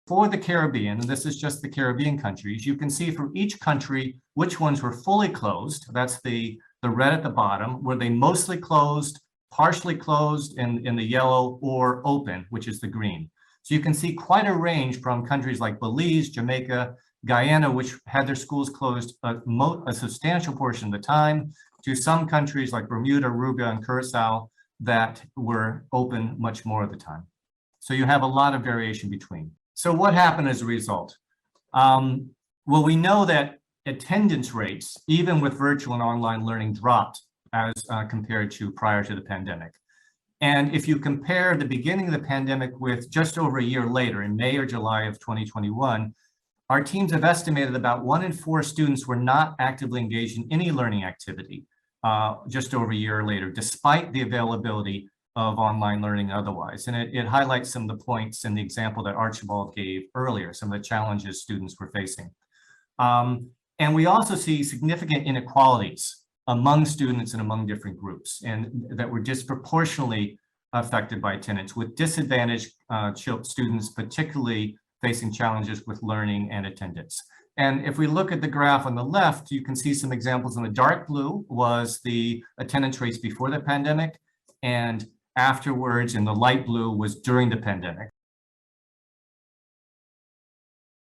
for the Caribbean, and this is just the Caribbean countries, you can see for each country which ones were fully closed. That's the red at the bottom. Were they mostly closed, partially closed in the yellow, or open, which is the green? So you can see quite a range from countries like Belize, Jamaica, Guyana, which had their schools closed a substantial portion of the time, to some countries like Bermuda, Aruba, and Curacao that were open much more of the time. So you have a lot of variation between. So what happened as a result? Well, we know that attendance rates, even with virtual and online learning, dropped as compared to prior to the pandemic. And if you compare the beginning of the pandemic with just over a year later, in May or July of 2021, our teams have estimated about 1 in 4 students were not actively engaged in any learning activity just over a year later, despite the availability of online learning otherwise. And it highlights some of the points in the example that Archibald gave earlier, some of the challenges students were facing. And we also see significant inequalities among students and among different groups, and that were disproportionately affected by attendance, with disadvantaged students particularly facing challenges with learning and attendance. And if we look at the graph on the left, you can see some examples. In the dark blue was the attendance rates before the pandemic, and afterwards in the light blue was during the pandemic.